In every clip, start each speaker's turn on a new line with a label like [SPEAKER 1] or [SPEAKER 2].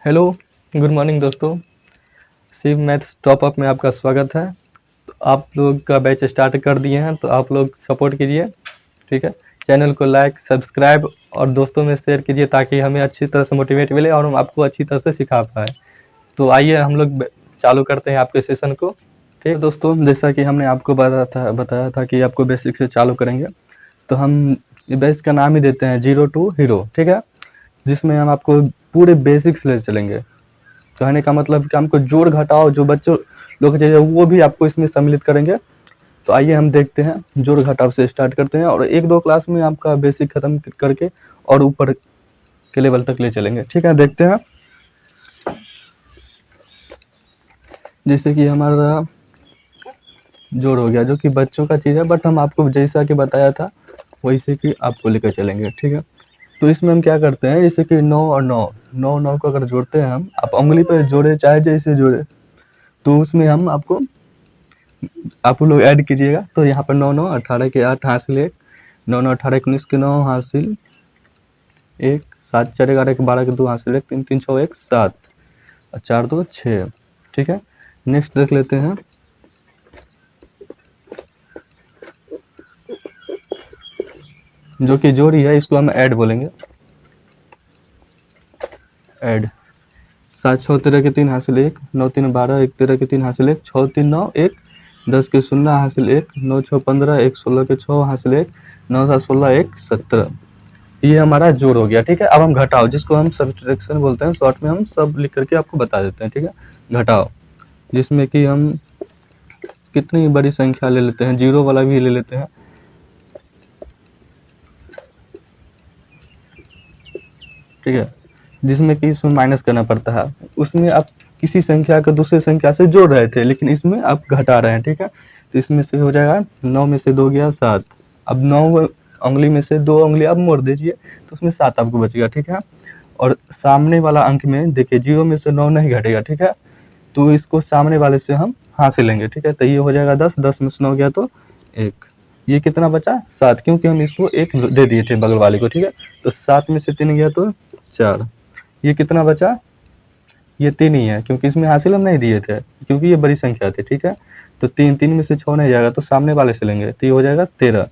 [SPEAKER 1] Hello, good morning दोस्तों। Shiv maths top up में आपका स्वागत है। तो आप लोग का बैच स्टार्ट कर दिए हैं, तो आप लोग सपोर्ट कीजिए, ठीक है। चैनल को लाइक, सब्सक्राइब और दोस्तों में शेयर कीजिए ताकि हमें अच्छी तरह से मोटिवेट मिले और हम आपको अच्छी तरह से सिखा पाए। तो आइए हम लोग चालू करते हैं आपके सेशन को। ठीक है दोस्तों, जैसा कि हमने आपको बताया था कि आपको बेसिक से चालू करेंगे, तो हम बैच का नाम ही देते हैं 0 to हीरो, ठीक है, जिसमें हम आपको पूरे बेसिक्स ले चलेंगे। कहने का मतलब कि हमको जोड़ घटाओ जो बच्चों लोग चाहिए वो भी आपको इसमें सम्मिलित करेंगे। तो आइए हम देखते हैं, जोड़ घटाव से स्टार्ट करते हैं और एक दो क्लास में आपका बेसिक खत्म करके और ऊपर के लेवल तक ले चलेंगे। ठीक है, देखते हैं। जैसे कि हमारा जोड़ हो गया, जो कि बच्चों का चीज़ है, बट हम आपको जैसा कि बताया था वैसे कि आपको लेकर चलेंगे। ठीक है, तो इसमें हम क्या करते हैं, जैसे कि 9 और 9 9 9 को अगर जोड़ते हैं हम, आप उंगली पर जोड़े चाहे जैसे जोड़े, तो उसमें हम आप लोग ऐड कीजिएगा। तो यहाँ पर 9 9 18 के 8 हासिल 1, 9 9 18 19 के 9 हासिल 1, 7 4 11 के 12 के 2 हासिल 1, 3 3 6 1 7 और 4 2 6। ठीक है, नेक्स्ट देख लेते हैं। जो कि जोड़ी है, इसको हम ऐड बोलेंगे। ऐड 7 6 13 के 3 हासिल 1, 9 3 12 1 13 के 3 हासिल 1, 6 3 9 1, 10 के 0 हासिल 1, 9 6 15 1 16 के 6 हासिल 1, 9 7 16 1 17। ये हमारा जोड़ हो गया। ठीक है, अब हम घटाओ, जिसको हम सब्ट्रैक्शन बोलते हैं, शॉर्ट में हम सब लिख करके आपको बता देते हैं। ठीक है, घटाओ, जिसमें कि हम कितनी बड़ी संख्या ले लेते हैं, जीरो वाला भी ले लेते हैं। ठीक है, जिसमें कि इसमें माइनस करना पड़ता है। उसमें आप किसी संख्या को दूसरे संख्या से जोड़ रहे थे, लेकिन इसमें आप घटा रहे हैं। ठीक है, तो इसमें से हो जाएगा 9 में से 2 गया 7। अब 9 उंगली में से 2 उंगली आप मोड़ दीजिए, तो उसमें 7 आपको बचेगा। ठीक है, और सामने वाला अंक में देखिए 0 में से 9 नहीं घटेगा। ठीक है, तो इसको सामने वाले से हम हासिल लेंगे। ठीक है, तो ये हो जाएगा 10, 10 में से 9 गया तो 1। ये कितना बचा 7, क्योंकि हम इसको 1 दे दिए थे बगल वाले को। ठीक है, तो 7 में से 3 गया तो 4। ये कितना बचा, ये 3 ही है, क्योंकि इसमें हासिल हम नहीं दिए थे, क्योंकि ये बड़ी संख्या थी। ठीक है, तो 3 3 में से 6 नहीं जाएगा, तो सामने वाले से लेंगे, तो ये हो जाएगा 13।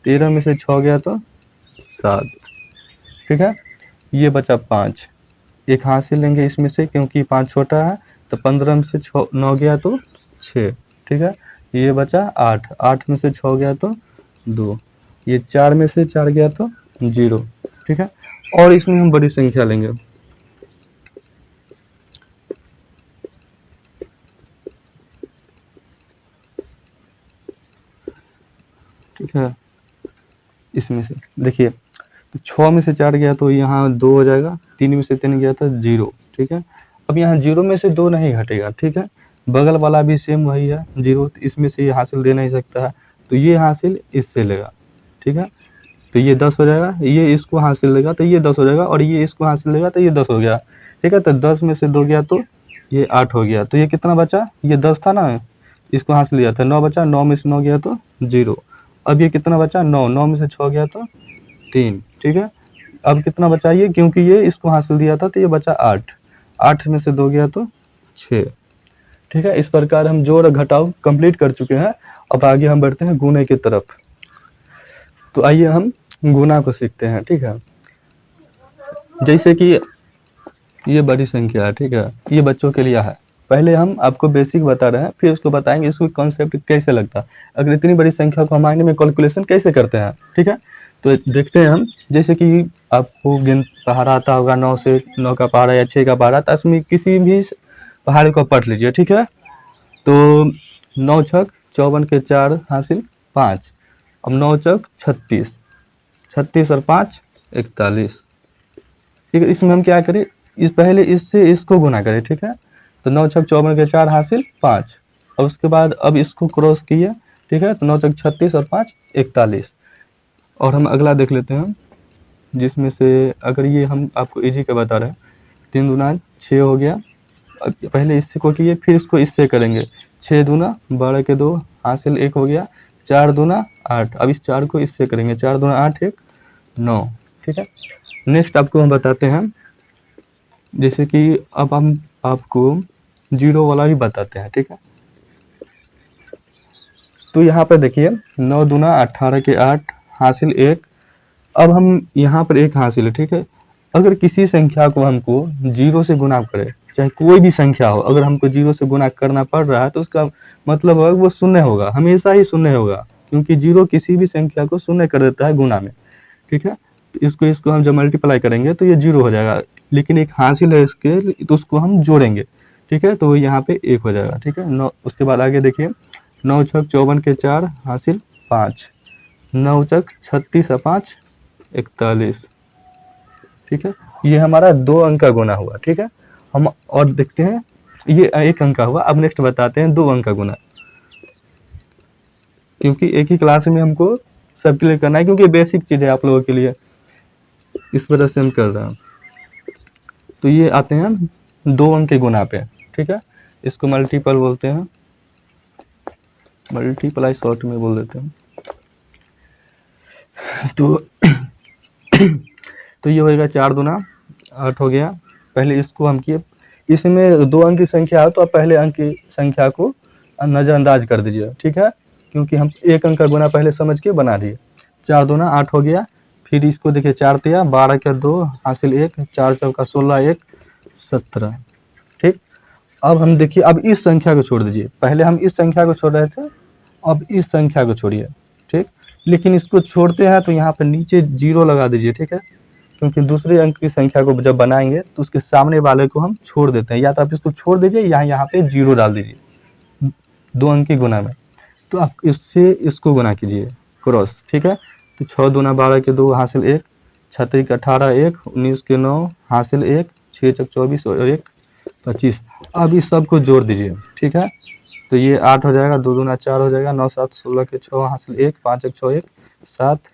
[SPEAKER 1] 13 में से 6 गया तो 7। ठीक है, ये बचा 5, एक हासिल लेंगे इसमें से, क्योंकि 5 छोटा है। तो 15 में से 9 गया तो 6। ठीक है, ये बचा 8, 8 में से 6 गया तो 2। ये 4 में से 4 गया तो 0। ठीक है, और इसमें हम बड़ी संख्या लेंगे। ठीक है, इसमें से देखिए, तो 6 में से 4 गया तो यहाँ 2 हो जाएगा, 3 में से 3 गया था 0। ठीक है, अब यहाँ 0 में से 2 नहीं घटेगा। ठीक है, बगल वाला भी सेम वही है 0, इसमें से ये हासिल दे नहीं सकता है, तो ये हासिल इससे लेगा। ठीक है, तो ये 10 हो जाएगा, ये इसको हासिल लेगा तो ये 10 हो जाएगा, और ये इसको हासिल लेगा तो ये 10 हो गया। ठीक है, तो 10 में से 2 गया तो ये 8 हो गया। तो ये कितना बचा, ये 10 था ना, इसको हासिल लिया था, 9 बचा, 9 में से 9 गया तो 0। अब ये कितना बचा, 9, 9 में से 6 गया तो 3। ठीक है, अब कितना बचा ये, क्योंकि ये इसको हासिल दिया था, तो ये बचा 8, 8 में से 2 गया तो 6। ठीक है, इस प्रकार हम जोड़ घटाव कंप्लीट कर चुके हैं। अब आगे हम बढ़ते हैं गुणे की तरफ। तो आइए हम गुना को सीखते हैं। ठीक है, जैसे कि ये बड़ी संख्या है। ठीक है, ये बच्चों के लिए है। पहले हम आपको बेसिक बता रहे हैं, फिर उसको बताएंगे इसको कॉन्सेप्ट कैसे लगता है, अगर इतनी बड़ी संख्या को हम माइंड में कैलकुलेशन कैसे करते हैं। ठीक है, तो देखते हैं हम। जैसे कि आपको गिन पहाड़ा आता होगा, 9 से 9 का पहाड़ा या 6 का पहाड़ा, तो उसमें किसी भी पहाड़े को पढ़ लीजिए। ठीक है, तो 9 छक 54 के 4 हासिल 5। अब 9 चक 36, 36 और 5 41। ठीक है, इसमें हम क्या करें, इस पहले इससे इसको गुना करें। ठीक है, तो 9 छक 54 के 4 हासिल 5, और उसके बाद अब इसको क्रॉस किए। ठीक है, तो 9 छक 36 और 5 41। और हम अगला देख लेते हैं, जिसमें से अगर ये हम आपको इजी का बता रहे हैं, 3 दूना 6 हो गया। अब पहले इससे को किए, फिर इसको इससे करेंगे, 6 दूना 12 के 2 हासिल 1 हो गया, 4 दूना 8। अब इस 4 को इससे करेंगे, 4 दूना 8 1 9। ठीक है, नेक्स्ट आपको हम बताते हैं जैसे कि अब हम आपको जीरो वाला ही बताते हैं, ठीक है। तो यहाँ पर देखिए 9 दूना 18 के 8 हासिल 1। अब हम यहाँ पर एक हासिल है, ठीक है। अगर किसी संख्या को हमको जीरो से गुना करें, चाहे कोई भी संख्या हो, अगर हमको जीरो से गुना करना पड़ रहा है तो उसका मतलब है वो शून्य होगा, हमेशा ही शून्य होगा, क्योंकि जीरो किसी भी संख्या को शून्य कर देता है गुना में, ठीक है। तो इसको हम जब मल्टीप्लाई करेंगे तो ये जीरो हो जाएगा, लेकिन एक हासिल है इसके, तो उसको हम जोड़ेंगे, ठीक है। तो यहाँ पे 1 हो जाएगा, ठीक है। 9 उसके बाद आगे देखिए 9 छक 54 के 4 हासिल 5, 9 चक 36 और 5 41, ठीक है। ये हमारा 2 अंक का गुना हुआ, ठीक है। हम और देखते हैं, ये 1 अंक का हुआ। अब नेक्स्ट बताते हैं 2 अंक का गुना, क्योंकि एक ही क्लास में हमको सबके लिए करना है, क्योंकि बेसिक चीज़ है आप लोगों के लिए, इस वजह से हम कर रहे हैं। तो ये आते हैं 2 अंक के गुना पे, ठीक है। इसको मल्टीपल बोलते हैं, मल्टीप्लाई शॉर्ट में बोल देते हैं। तो तो ये होएगा 4 दूना 8 हो गया। पहले इसको हम किए, इसमें 2 अंक की संख्या है तो आप पहले अंक की संख्या को नज़रअंदाज कर दीजिए, ठीक है, क्योंकि हम 1 अंक का गुना पहले समझ के बना दिए। 4 दूना 8 हो गया। फिर इसको देखिए 4 तिया 12 का 2 हासिल 1, 4 चौका 16 1 17, ठीक। अब हम देखिए, अब इस संख्या को छोड़ दीजिए, पहले हम इस संख्या को छोड़ रहे थे, अब इस संख्या को छोड़िए, ठीक। लेकिन इसको छोड़ते हैं तो यहाँ पर नीचे 0 लगा दीजिए, ठीक है, क्योंकि दूसरे अंक की संख्या को जब बनाएंगे तो उसके सामने वाले को हम छोड़ देते हैं, या तो आप इसको छोड़ दीजिए या यहाँ पे 0 डाल दीजिए 2 अंक की गुना में। तो आप इससे इसको गुना कीजिए क्रॉस, ठीक है। तो 6 दूना 12 के 2 हासिल 1, 36 के 18 1, 19 के 9 हासिल 1, 6 चक 24 और 1 25। अब इस सब को जोड़ दीजिए, ठीक है। तो ये 8 हो जाएगा, 2 दूना 4 हो जाएगा, 9 7 16 के 6 हासिल 1, 5 एक 6 1 7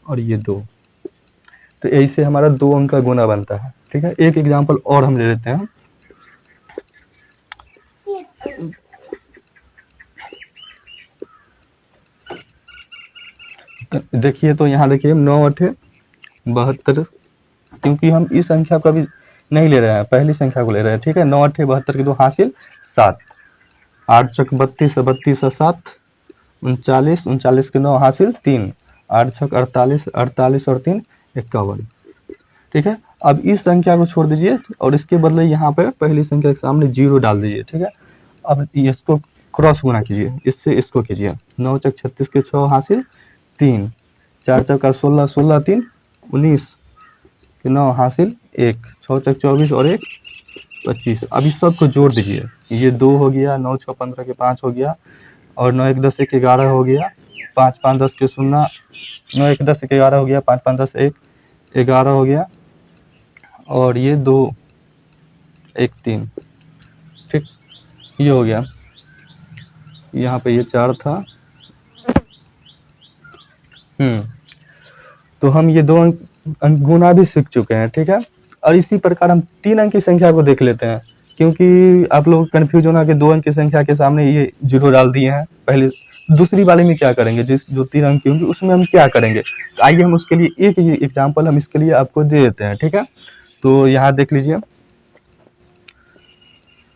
[SPEAKER 1] और ये 2। तो ऐसे हमारा 2 अंक का गुना बनता है, ठीक है। एक एग्जांपल और हम ले लेते हैं। तो देखिए, तो यहाँ देखिए 9 8 72, क्योंकि हम इस संख्या को अभी नहीं ले रहे हैं, पहली संख्या को ले रहे हैं, ठीक है। 9 8 72 के 2 हासिल 7, 8 चक 32 32 7 39, 39 के 9 हासिल 3, 8 छक 48 48 और 3 51, ठीक है। अब इस संख्या को छोड़ दीजिए और इसके बदले यहाँ पे पहली संख्या के सामने 0 डाल दीजिए, ठीक है। अब इसको क्रॉस गुना कीजिए, इससे इसको कीजिए। 9 चक 36 के 6 हासिल 3, 4 चौका 16 16 3 19 के 9 हासिल 1, 6 चक 24 और 1 25। अब इस सब को जोड़ दीजिए, ये 2 हो गया, 9 6 15 के 5 हो गया, और 9 1 10 1 11 हो गया, 5 5 10 के 0, 9 1 10 1 11 हो गया, 5 5 10 1 11 हो गया, और ये 2 1 3, ठीक, ये हो गया। यहाँ पे ये 4 था। तो हम ये 2 अंक गुना भी सीख चुके हैं, ठीक है। और इसी प्रकार हम 3 अंक की संख्या को देख लेते हैं, क्योंकि आप लोग कंफ्यूज होना कि 2 अंक की संख्या के सामने ये 0 डाल दिए हैं। पहले दूसरी वाले में क्या करेंगे, जो 3 अंक की होंगी उसमें हम क्या करेंगे, आइए हम उसके लिए एक एग्जाम्पल हम इसके लिए आपको दे देते हैं, ठीक है। तो यहाँ देख लीजिए,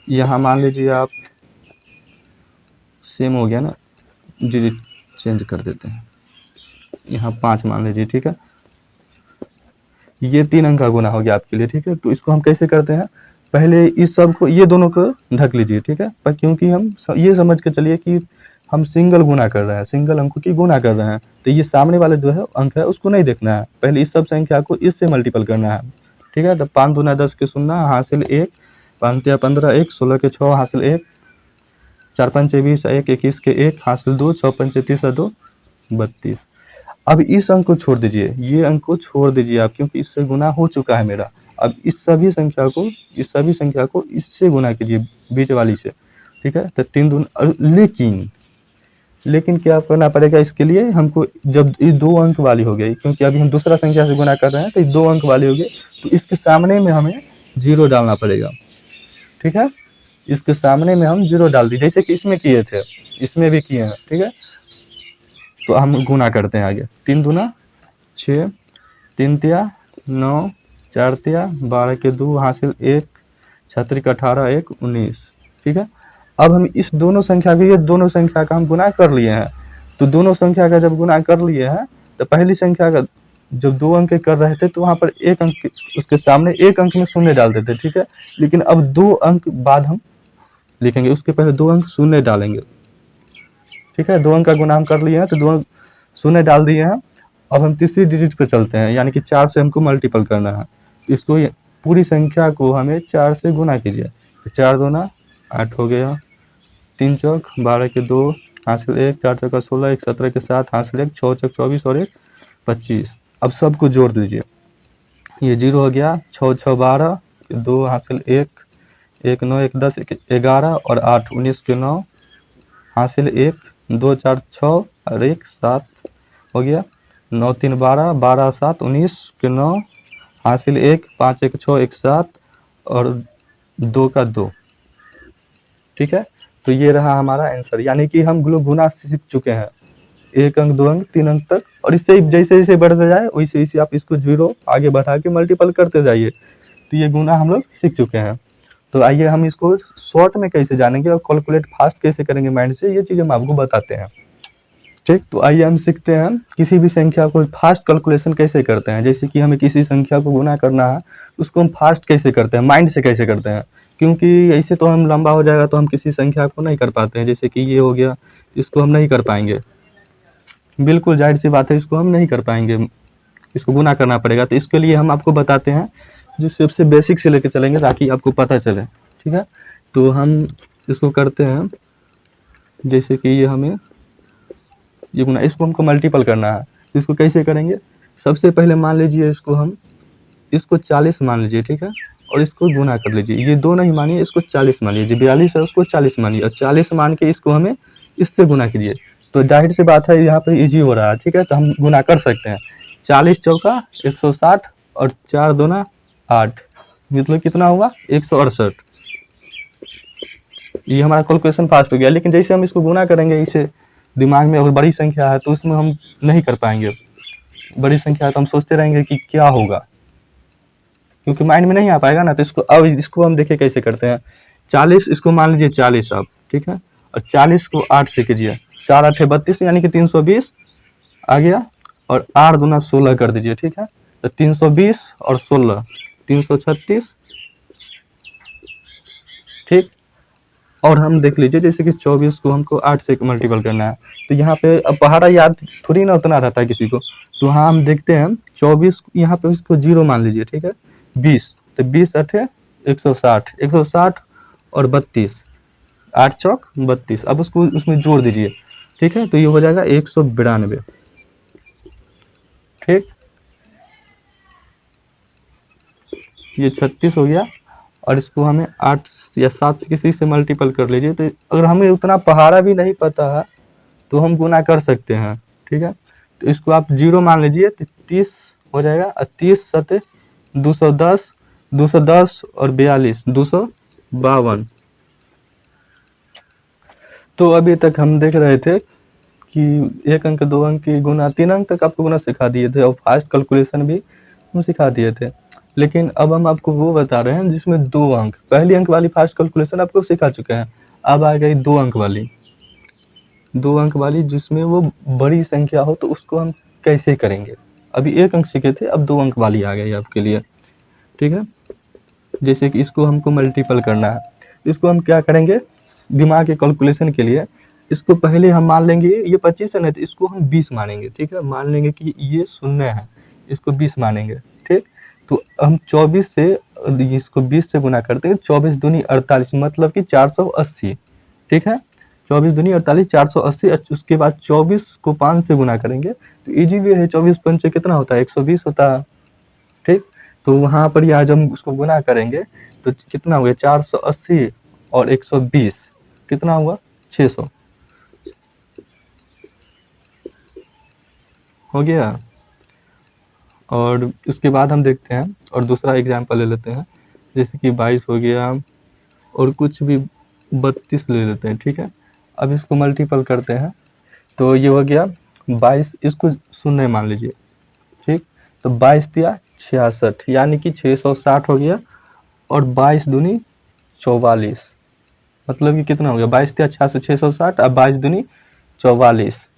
[SPEAKER 1] यहाँ मान लीजिए आप, सेम हो गया ना, जी चेंज कर देते हैं, यहाँ 5 मान लीजिए, ठीक है। ये 3 अंक का गुना हो गया आपके लिए, ठीक है। तो इसको हम कैसे करते हैं, पहले इस सब को, ये दोनों को ढक लीजिए, ठीक है। पर क्योंकि हम ये समझ के चलिए कि हम सिंगल गुना कर रहे हैं, सिंगल अंकों की गुना कर रहे हैं, तो ये सामने वाले जो है अंक है उसको नहीं देखना है, पहले इस सब संख्या को इससे मल्टीपल करना है, ठीक है। तो 5 दूना 10 के 0 हासिल 1, 5 तिया 15 1, 16 के 6 हासिल 1, 4 5 20 1, 21 के 1 हासिल 2, 6 5 30 2 32। अब इस अंक को छोड़ दीजिए, ये अंक को छोड़ दीजिए आप, क्योंकि इससे गुना हो चुका है मेरा। अब इस सभी संख्या को इससे गुना कीजिए, बीच वाली से, ठीक है। तो 3 दूना, लेकिन क्या करना पड़ेगा इसके लिए हमको, जब ये 2 अंक वाली हो गई, क्योंकि अभी हम दूसरा संख्या से गुना कर रहे हैं, तो ये 2 अंक वाली हो गई, तो इसके सामने में हमें 0 डालना पड़ेगा, ठीक है। इसके सामने में हम 0 डाल दी, जैसे कि इसमें किए थे, इसमें भी किए हैं, ठीक है। तो हम गुना करते हैं आगे, 3 दूना 6, 3 तिया 9, 4 तिया 12 के 2 हासिल 1, 6 18 1 19। ठीक है, अब हम इस दोनों संख्या को, ये दोनों संख्या का हम गुना कर लिए हैं। तो दोनों संख्या का जब गुना कर लिए हैं तो पहली संख्या का जब 2 अंक कर रहे थे तो वहाँ पर 1 अंक उसके सामने 1 अंक में शून्य डाल देते, ठीक है। लेकिन अब 2 अंक बाद हम लिखेंगे, उसके पहले 2 अंक शून्य डालेंगे, ठीक है। 2 अंक का गुना हम कर लिए हैं तो 2 अंक शून्य डाल दिए हैं। अब हम तीसरी डिजिट पे चलते हैं, यानी कि 4 से हमको मल्टीपल करना है। इसको पूरी संख्या को हमें 4 से गुना कीजिए। तो 4 दूना 8 हो गया, 3 चौक 12 के 2 हासिल 1, 4 चौका 16, 1 17 के 7 हासिल 1, 6 चौक 24 और 1 25। अब सबको जोड़ दीजिए, ये 0 हो गया, 6 6 12, 2 हासिल 1, 1 9 1 10 1 11 और 8 19 के 9 हासिल 1, 2 4 6 और 1 7 हो गया, 9 3 12, 12 7 19 के 9 हासिल 1, 5 1 6 1 7 और 2 का 2। ठीक है, तो ये रहा हमारा आंसर, यानी कि हम लोग गुना सीख चुके हैं 1 अंक 2 अंक 3 अंक तक। और इससे जैसे जैसे बढ़ते जाए वैसे वैसे आप इसको 0 आगे बढ़ा के मल्टीपल करते जाइए। तो ये गुना हम लोग सीख चुके हैं। तो आइए हम इसको शॉर्ट में कैसे जानेंगे और कैलकुलेट फास्ट कैसे करेंगे माइंड से, ये चीज़ हम आपको बताते हैं। ठीक, तो आइए हम सीखते हैं किसी भी संख्या को फास्ट कैलकुलेशन कैसे करते हैं। जैसे कि हमें किसी संख्या को गुना करना है, उसको हम फास्ट कैसे करते हैं, माइंड से कैसे करते हैं। क्योंकि ऐसे तो हम लंबा हो जाएगा तो हम किसी संख्या को नहीं कर पाते हैं। जैसे कि ये हो गया, इसको हम नहीं कर पाएंगे, बिल्कुल जाहिर सी बात है, इसको हम नहीं कर पाएंगे, इसको गुना करना पड़ेगा। तो इसके लिए हम आपको बताते हैं, जो सबसे बेसिक से लेकर चलेंगे ताकि आपको पता चले। ठीक है, तो हम इसको करते हैं, जैसे कि ये हमें ये गुना, इसको हमको मल्टीपल करना है। इसको कैसे करेंगे, सबसे पहले मान लीजिए इसको 40 मान लीजिए, ठीक है, और इसको गुना कर लीजिए। ये 2 नहीं मानिए, इसको 40 मानिए, जो 42 है उसको 40 मानिए और 40 मान के इसको हमें इससे गुना कीजिए। तो जाहिर सी बात है यहाँ पे इजी हो रहा है, ठीक है, तो हम गुना कर सकते हैं। 40 चौका 160 और 4 दूना 8, मतलब कितना हुआ 168। ये हमारा कैलकुलेशन फास्ट हो गया। लेकिन जैसे हम इसको गुना करेंगे, इसे दिमाग में अगर बड़ी संख्या है तो उसमें हम नहीं कर पाएंगे। बड़ी संख्या है तो हम सोचते रहेंगे कि क्या होगा, क्योंकि माइंड में नहीं आ पाएगा ना। तो इसको हम देखिए कैसे करते हैं। 40 इसको मान लीजिए 40 आप, ठीक है, और 40 को 8 से कीजिए, 4 8 32 यानी कि 320 आ गया, और 8 दूना 16 कर दीजिए, ठीक है। तो 320 और 16 336, ठीक। और हम देख लीजिए, जैसे कि 24 को हमको 8 से मल्टीपल करना है, तो यहाँ पे अब पहाड़ा याद थोड़ी ना उतना रहता है किसी को। तो हाँ, हम देखते हैं 24 यहाँ पे इसको 0 मान लीजिए, ठीक है। 20, तो 20 अठे 160, 160 और 32, 8 चौक 32। अब उसको उसमें जोड़ दीजिए, ठीक है, तो ये हो जाएगा 192। ठीक, ये 36 हो गया, और इसको हमें 8 या 7 से किसी से मल्टीपल कर लीजिए। तो अगर हमें उतना पहाड़ा भी नहीं पता है तो हम गुना कर सकते हैं, ठीक है। तो इसको आप 0 मान लीजिए, तो 30 हो जाएगा, और 30 7 210, 210 और 42 252। तो अभी तक हम देख रहे थे कि 1 अंक 2 अंक की गुना, 3 अंक तक आपको गुना सिखा दिए थे और फास्ट कैलकुलेशन भी हम सिखा दिए थे। लेकिन अब हम आपको वो बता रहे हैं जिसमें 2 अंक, पहली अंक वाली फास्ट कैलकुलेशन आपको सिखा चुके हैं। अब आ गई 2 अंक वाली, 2 अंक वाली जिसमें वो बड़ी संख्या हो, तो उसको हम कैसे करेंगे। अभी 1 अंक सीखे थे, अब 2 अंक वाली आ गई आपके लिए, ठीक है। जैसे कि इसको हमको मल्टीपल करना है, इसको हम क्या करेंगे, दिमाग के कैलकुलेशन के लिए इसको पहले हम मान लेंगे ये 25 है ना, तो इसको हम 20 मानेंगे, ठीक है। मान लेंगे कि ये 0 है, इसको 20 मानेंगे, ठीक। तो हम 24 से इसको 20 से गुना करते हैं, 24 दूनी 48, मतलब कि 480, ठीक है। 24 दूनी 48 480। उसके बाद 24 को 5 से गुना करेंगे तो इजी वे है, 24 पंचे कितना होता है 120 होता है, ठीक। तो वहाँ पर आज हम उसको गुना करेंगे तो कितना हो गया 480 और 120 कितना हुआ 600 हो गया। और उसके बाद हम देखते हैं और दूसरा एग्जांपल ले लेते हैं, जैसे कि 22 हो गया और कुछ भी 32 ले लेते हैं, ठीक है। अब इसको मल्टीपल करते हैं तो ये हो गया 22, इसको 0 मान लीजिए, ठीक। तो 22 दिया 66, यानी कि 660 हो गया। और 22 दूनी 44, मतलब कि कितना हो गया, 22 × 66 660 और 22 दूनी 44,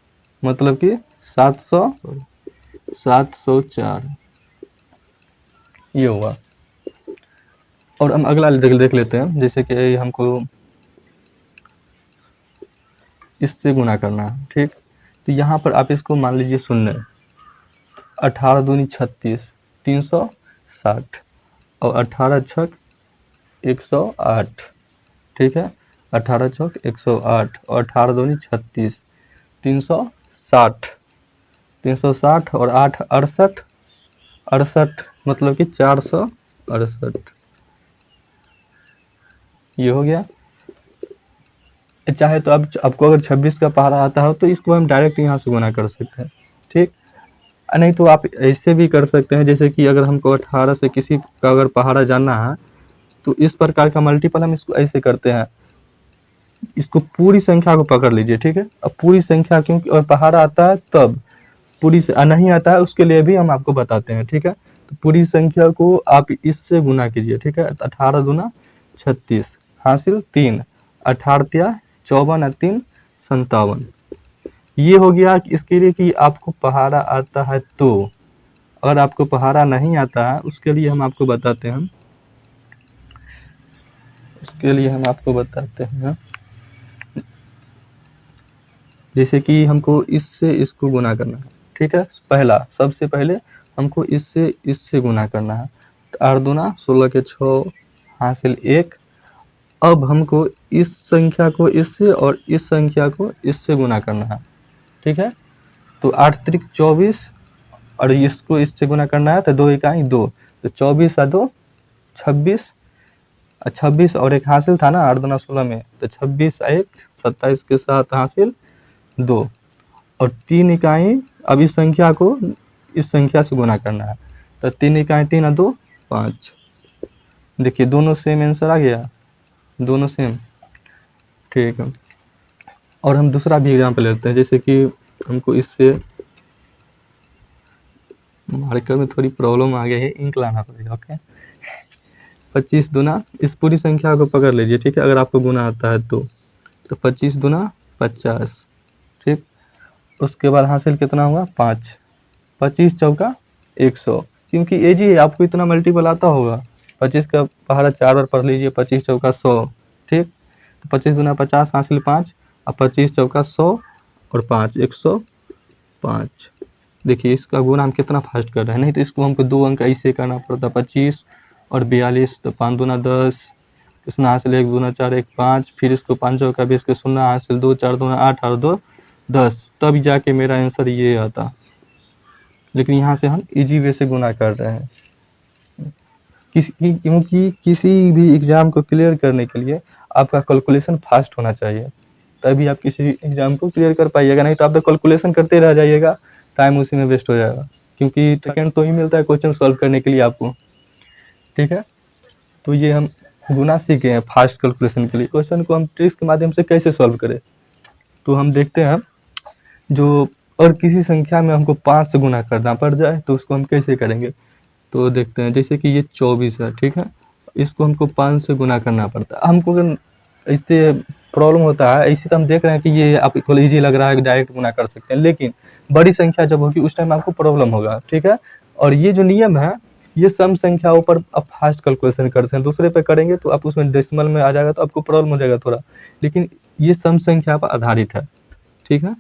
[SPEAKER 1] मतलब कि 704 ये हुआ। और हम अगला देख लेते हैं, जैसे कि हमको इससे गुना करना है, ठीक। तो यहाँ पर आप इसको मान लीजिए 0, 18 दूनी 36 360 और 18 छक 108, ठीक है। 18 छक 108 और 18 दूनी 36 360 360 और 8 68 68, मतलब कि 468 ये हो गया। चाहे तो अब आपको अगर 26 का पहाड़ा आता हो तो इसको हम डायरेक्ट यहाँ से गुना कर सकते हैं, ठीक। नहीं तो आप ऐसे भी कर सकते हैं, जैसे कि अगर हमको 18 से किसी का अगर पहाड़ा जानना है तो इस प्रकार का मल्टीपल हम इसको ऐसे करते हैं, इसको पूरी संख्या को पकड़ लीजिए, ठीक है। अब पूरी संख्या क्योंकि और पहाड़ा आता है तब, पूरी से नहीं आता है उसके लिए भी हम आपको बताते हैं, ठीक है। तो पूरी संख्या को आप इससे गुना कीजिए, ठीक है। 18 दूना 36 हासिल 3, 18 × 54 और 3 57, ये हो गया इसके लिए कि आपको पहाड़ा आता है तो। अगर आपको पहाड़ा नहीं आता है उसके लिए हम आपको बताते हैं, जैसे कि हमको इससे इसको गुना करना है, ठीक है। पहला सबसे पहले हमको इससे गुना करना है, तो 8 दूना 16 के 6 हासिल 1। अब हमको इस संख्या को इससे और इस संख्या को इससे गुना करना है, ठीक है। तो 8 त्रिक 24 और इसको इससे गुना करना है, तो 2 इकाई 2, तो 24 और 2 26 और 26 और एक हासिल था ना 8 दूना 16 में, तो 26 1 27 के साथ हासिल 2 और 3 इकाई। अब इस संख्या को इस संख्या से गुना करना है, तो 3 इकाई 3 और 2 5। देखिए दोनों सेम आंसर आ गया, दोनों सेम, ठीक है। और हम दूसरा भी एग्जाम्पल लेते हैं, जैसे कि हमको इससे मार्कर में थोड़ी प्रॉब्लम आ गई है, इंक लाना पड़ेगा, ओके। 25 दूना, इस पूरी संख्या को पकड़ लीजिए, ठीक है, अगर आपको गुना आता है तो 25 दूना 50, ठीक। उसके बाद हासिल कितना हुआ 5, 25 चौका 100, क्योंकि एजी है आपको इतना मल्टीपल आता होगा। 25 का पहाड़ा 4 बार पढ़ लीजिए, 25 चौका 100, ठीक। तो 25 दूना 50 हासिल 5 और 25 चौका 100 और 5 105। देखिए इसका गुना हम कितना फास्ट कर रहे हैं, नहीं तो इसको हमको 2 अंक ऐसे करना पड़ता, 25 और 42, तो 5 दूना 10, इसमें हासिल 1 दूना 4 1 5, फिर इसको 5 चौका 20 के 0 हासिल 2 4 दूना 8 और 2 10, तब जाके मेरा आंसर ये आता। लेकिन यहाँ से हम इजी वे से गुना कर रहे हैं, क्योंकि किसी भी एग्ज़ाम को क्लियर करने के लिए आपका कैलकुलेशन फास्ट होना चाहिए, तभी आप किसी एग्ज़ाम को क्लियर कर पाइएगा। नहीं तो आप तो कैलकुलेशन करते रह जाइएगा, टाइम उसी में वेस्ट हो जाएगा, क्योंकि सेकेंड तो ही मिलता है क्वेश्चन सॉल्व करने के लिए आपको, ठीक है। तो ये हम गुना सीखे हैं फास्ट कैलकुलेशन के लिए। क्वेश्चन को हम ट्रिक्स के माध्यम से कैसे सॉल्व करें, तो हम देखते हैं जो और किसी संख्या में हमको 5 से गुना करना पड़ जाए तो उसको हम कैसे करेंगे, तो देखते हैं। जैसे कि ये 24 है, ठीक है, इसको हमको 5 से गुना करना पड़ता है। हमको अगर इससे प्रॉब्लम होता है, ऐसे तो हम देख रहे हैं कि ये आपको ईजी लग रहा है कि डायरेक्ट गुना कर सकते हैं, लेकिन बड़ी संख्या जब होगी उस टाइम आपको प्रॉब्लम होगा, ठीक है। और ये जो नियम है ये सम संख्याओं पर आप फास्ट कैलकुलेशन करते हैं, दूसरे पे करेंगे तो आप उसमें डेसिमल में आ जाएगा तो आपको प्रॉब्लम हो जाएगा थोड़ा, लेकिन ये सम संख्या पर आधारित है, ठीक है।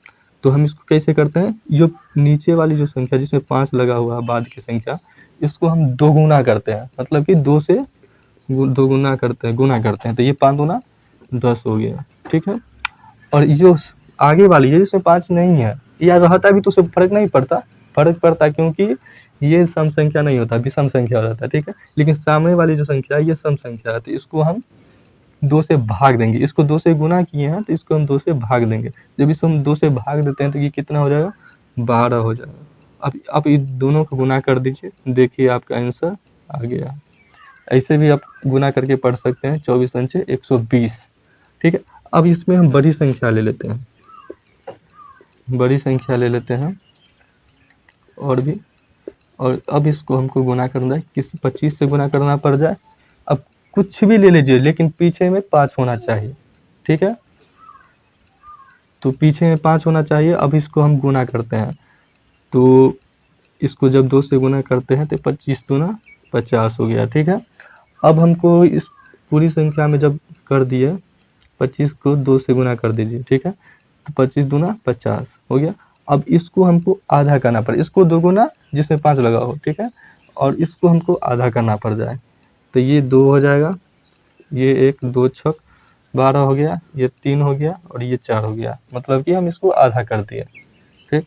[SPEAKER 1] तो हम इसको कैसे करते हैं, जो नीचे वाली जो संख्या जिसमें 5 लगा हुआ है बाद की संख्या, इसको हम 2 गुना करते हैं, मतलब कि 2 से 2 गुना करते हैं, तो ये 5 दूना 10 हो गया, ठीक है। और ये जो आगे वाली है जिसमें 5 नहीं है, या रहता भी तो उससे फर्क नहीं पड़ता, फर्क पड़ता क्योंकि ये सम संख्या नहीं होता, विषम संख्या हो जाता है, ठीक है। लेकिन सामने वाली जो संख्या है ये सम संख्या है, तो इसको हम 2 से भाग देंगे, इसको 2 से गुना किए हैं तो इसको हम 2 से भाग देंगे। जब इसको हम 2 से भाग देते हैं तो ये कितना हो जाएगा 12 हो जाएगा। अब आप ये दोनों को गुना कर दीजिए, देखिए आपका आंसर आ गया। ऐसे भी आप गुना करके पढ़ सकते हैं, 24 पंचे 120, ठीक है। अब इसमें हम बड़ी संख्या ले लेते हैं, बड़ी संख्या ले लेते हैं और भी, और अब इसको हमको गुना करना है, किस 25 से गुना करना पड़ जाए। अब कुछ भी ले लीजिए लेकिन पीछे में 5 होना चाहिए, ठीक है। तो पीछे में 5 होना चाहिए। अब इसको हम गुना करते हैं, तो इसको जब 2 से गुना करते हैं तो 25 दूना 50 हो गया, ठीक है। अब हमको इस पूरी संख्या में जब कर दिए 25 को 2 से गुना कर दीजिए, ठीक है। तो 25 दूना 50 हो गया। अब इसको हमको आधा करना पड़े, इसको दोगुना जिसमें 5 लगा हो, ठीक है, और इसको हमको आधा करना पड़ जाए। तो ये 2 हो जाएगा, ये 1 2 छक 12 हो गया, ये 3 हो गया और ये 4 हो गया, मतलब कि हम इसको आधा कर दिए, ठीक।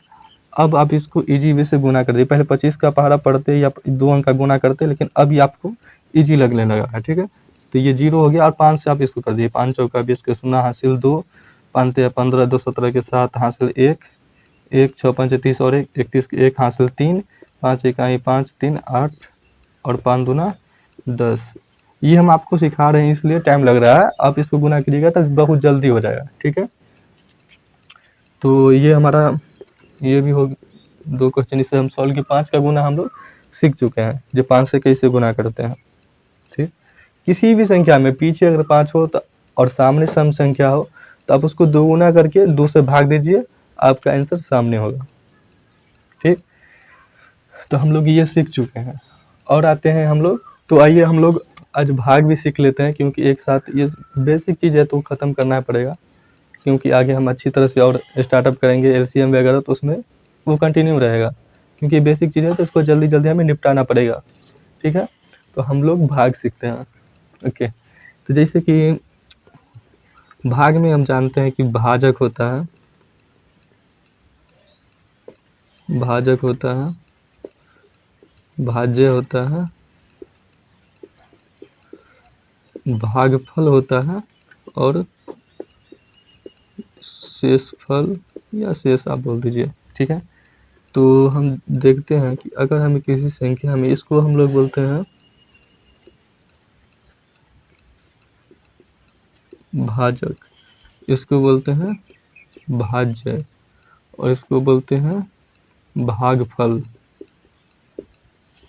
[SPEAKER 1] अब आप इसको इजी वे से गुना कर दिए। पहले 25 का पहाड़ा पढ़ते या 2 अंक का गुना करते, लेकिन अभी आपको इजी लगने लगा है, ठीक है। तो ये 0 हो गया और 5 से आप इसको कर दिए, 5 चौका 20 के 0 हासिल 2, 5 तेरह 15 2 17 के 7 हासिल 1, 1 6 5 30 और 1 31 के 1 हासिल 3, 5 इकाई 5 3 8 और 5 दूना 10। ये हम आपको सिखा रहे हैं इसलिए टाइम लग रहा है, आप इसको गुना करिएगा तो बहुत जल्दी हो जाएगा, ठीक है। तो ये हमारा ये भी हो 2 क्वेश्चन, इससे हम सॉल्व के 5 का गुना हम लोग सीख चुके हैं, जो 5 से कैसे गुना करते हैं, ठीक। किसी भी संख्या में पीछे अगर 5 हो तो और सामने सम संख्या हो तो आप उसको 2 गुना करके 2 से भाग दीजिए, आपका आंसर सामने होगा, ठीक। तो हम लोग ये सीख चुके हैं और आते हैं हम लोग, तो आइए हम लोग आज भाग भी सीख लेते हैं, क्योंकि एक साथ ये बेसिक चीज़ है तो ख़त्म करना पड़ेगा, क्योंकि आगे हम अच्छी तरह से और स्टार्टअप करेंगे एलसीएम वगैरह, तो उसमें वो कंटिन्यू रहेगा, क्योंकि बेसिक चीज़ है तो इसको जल्दी जल्दी हमें निपटाना पड़ेगा, ठीक है। तो हम लोग भाग सीखते हैं, ओके। तो जैसे कि भाग में हम जानते हैं कि भाजक होता है, भाजक होता है, भाज्य होता है, भागफल होता है और शेषफल या शेष आप बोल दीजिए, ठीक है। तो हम देखते हैं कि अगर हमें किसी संख्या में, इसको हम लोग बोलते हैं भाजक, इसको बोलते हैं भाज्य और इसको बोलते हैं भागफल,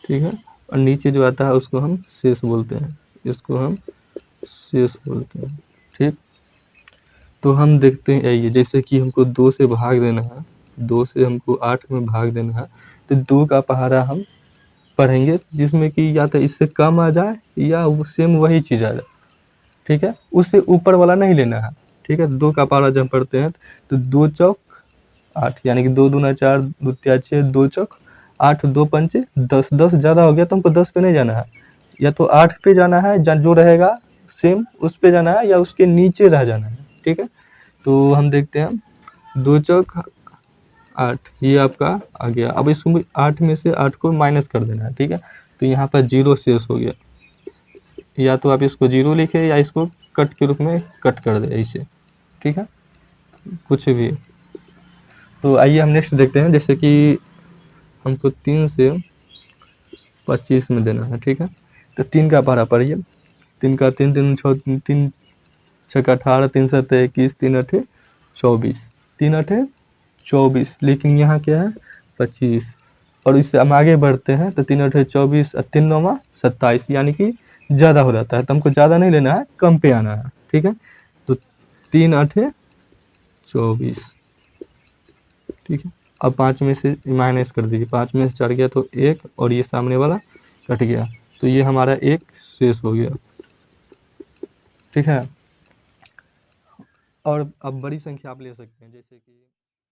[SPEAKER 1] ठीक है। और नीचे जो आता है उसको हम शेष बोलते हैं, इसको हम शेष बोलते हैं, ठीक। तो हम देखते हैं ये, जैसे कि हमको 2 से भाग देना है, 2 से हमको 8 में भाग देना है, तो 2 का पहाड़ा हम पढ़ेंगे जिसमें कि या तो इससे कम आ जाए या सेम वही चीज़ आ जाए, ठीक है। उससे ऊपर वाला नहीं लेना है, ठीक है। 2 का पहाड़ा जब पढ़ते हैं तो 2 चौक 8, यानी कि 2 दूना 4 2 तिया 6 2 चौक 8 2 पंचे 10, 10 ज़्यादा हो गया तो हमको 10 पे नहीं जाना है, या तो 8 पे जाना है, जो रहेगा सेम उस पे जाना है, या उसके नीचे रह जाना है, ठीक है। तो हम देखते हैं 2 चौक 8, ये आपका आ गया। अब इसको 8 में से 8 को माइनस कर देना है, ठीक है। तो यहाँ पर 0 शेष हो गया, या तो आप इसको 0 लिखे या इसको कट के रूप में कट कर दे ऐसे, ठीक है, कुछ भी। तो आइए हम नेक्स्ट देखते हैं, जैसे कि हमको 3 से 25 में देना है, ठीक है। तो 3 का पहाड़ा पढ़िए, 3 का 3 3 6 3 6 18 3 7 21 3 8 24 3 8 24, लेकिन यहाँ क्या है 25, और इससे हम आगे बढ़ते हैं तो 3 8 24 3 9 27, यानी कि ज़्यादा हो जाता है, तो हमको ज़्यादा नहीं लेना है, कम पे आना है, ठीक है। तो 3 8 24, ठीक है। अब 5 में से माइनस कर दीजिए, 5 में से 4 गया तो 1 और ये सामने वाला कट गया, तो ये हमारा 1 शेष हो गया, ठीक है। और अब बड़ी संख्या आप ले सकते हैं, जैसे कि